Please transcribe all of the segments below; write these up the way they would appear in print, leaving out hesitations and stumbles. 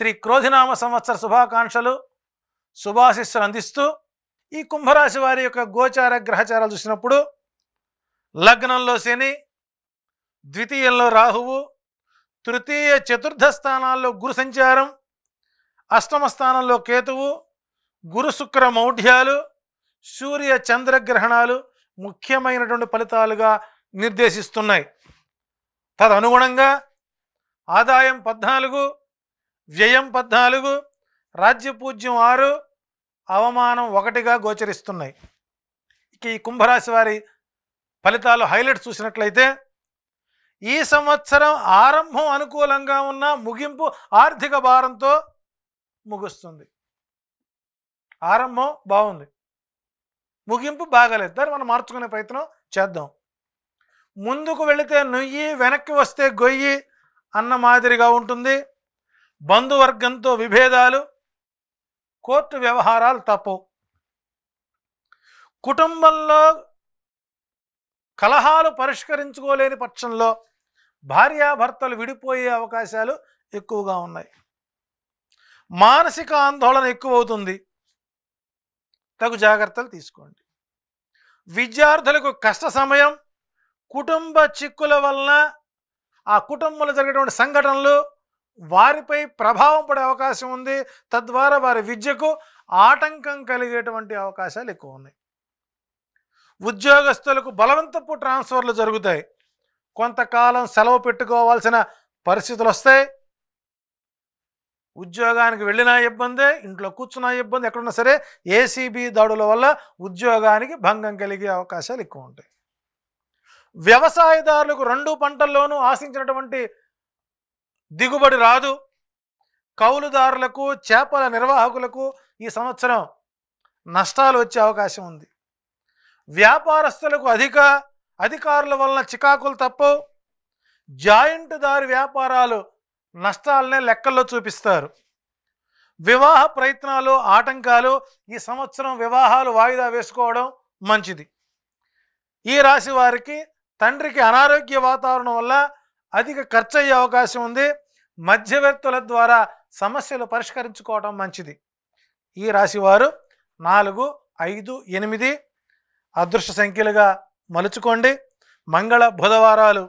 శ్రీ క్రోధినామ సంవత్సర శుభాకాంక్షలు శుభాశిస్సులు అందిస్తూ ఈ కుంభరాశి వారి యొక్క గోచార గ్రహచారాలు చూసినప్పుడు లగ్నంలో శని, ద్వితీయంలో రాహువు, తృతీయ చతుర్థ స్థానాల్లో గురు సంచారం, అష్టమ స్థానంలో కేతువు, గురు శుక్ర మౌఢ్యాలు, సూర్య చంద్రగ్రహణాలు ముఖ్యమైనటువంటి ఫలితాలుగా నిర్దేశిస్తున్నాయి. తదనుగుణంగా ఆదాయం 14, వ్యయం 14, రాజ్యపూజ్యం 6, అవమానం 1గా గోచరిస్తున్నాయి. ఇక ఈ కుంభరాశి వారి ఫలితాలు హైలైట్స్ చూసినట్లయితే ఈ సంవత్సరం ఆరంభం అనుకూలంగా ఉన్న ముగింపు ఆర్థిక భారంతో ముగుస్తుంది. ఆరంభం బాగుంది, ముగింపు బాగాలేదు. దాన్ని మనం మార్చుకునే ప్రయత్నం చేద్దాం. ముందుకు వెళితే నుయ్యి, వెనక్కి వస్తే గొయ్యి అన్న మాదిరిగా ఉంటుంది. బంధువర్గంతో విభేదాలు, కోర్టు వ్యవహారాలు తప్పవు. కుటుంబంలో కలహాలు పరిష్కరించుకోలేని పక్షంలో భార్యాభర్తలు విడిపోయే అవకాశాలు ఎక్కువగా ఉన్నాయి. మానసిక ఆందోళన ఎక్కువ అవుతుంది. తగు జాగ్రత్తలు తీసుకోండి. విద్యార్థులకు కష్ట సమయం. కుటుంబ చిక్కుల వలన ఆ కుటుంబంలో జరిగేటువంటి సంఘటనలు వారిపై ప్రభావం పడే అవకాశం ఉంది. తద్వారా వారి విద్యకు ఆటంకం కలిగేటువంటి అవకాశాలు ఎక్కువ ఉన్నాయి. ఉద్యోగస్తులకు బలవంతపు ట్రాన్స్ఫర్లు జరుగుతాయి. కొంతకాలం సెలవు పెట్టుకోవాల్సిన పరిస్థితులు వస్తాయి. ఉద్యోగానికి వెళ్ళినా ఇబ్బందే, ఇంట్లో కూర్చున్నా ఇబ్బంది. ఎక్కడున్నా సరే ఏసీబీ దాడుల వల్ల ఉద్యోగానికి భంగం కలిగే అవకాశాలు ఎక్కువ ఉంటాయి. వ్యవసాయదారులకు 2 పంటల్లోనూ ఆశించినటువంటి దిగుబడి రాదు. కౌలుదారులకు, చేపల నిర్వాహకులకు ఈ సంవత్సరం నష్టాలు వచ్చే అవకాశం ఉంది. వ్యాపారస్తులకు అధికారుల వలన చికాకులు తప్పవు. జాయింట్ దారి వ్యాపారాలు నష్టాలనే లెక్కల్లో చూపిస్తారు. వివాహ ప్రయత్నాలు ఆటంకాలు. ఈ సంవత్సరం వివాహాలు వాయిదా వేసుకోవడం మంచిది. ఈ రాశి వారికి తండ్రికి అనారోగ్య వాతావరణం వల్ల అధిక ఖర్చు అయ్యే అవకాశం ఉంది. మధ్యవర్తుల ద్వారా సమస్యలు పరిష్కరించుకోవడం మంచిది. ఈ రాశివారు 4, 5, 8 అదృష్ట సంఖ్యలుగా మలుచుకోండి. మంగళ, బుధవారాలు,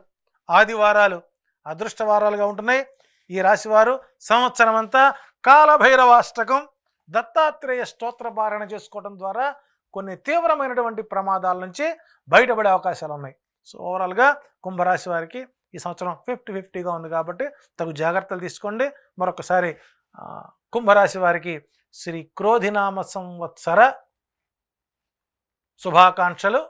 ఆదివారాలు అదృష్టవారాలుగా ఉంటున్నాయి. ఈ రాశివారు సంవత్సరం అంతా కాలభైరవాష్టకం, దత్తాత్రేయ స్తోత్ర పారాయణ చేసుకోవడం ద్వారా కొన్ని తీవ్రమైనటువంటి ప్రమాదాల నుంచి బయటపడే అవకాశాలు ఉన్నాయి. సో ఓవరాల్గా కుంభరాశి వారికి ఈ సంవత్సరం 50-50గా ఉంది కాబట్టి తగు జాగ్రత్తలు తీసుకోండి. మరొకసారి కుంభరాశి వారికి శ్రీ క్రోధినామ సంవత్సర శుభాకాంక్షలు.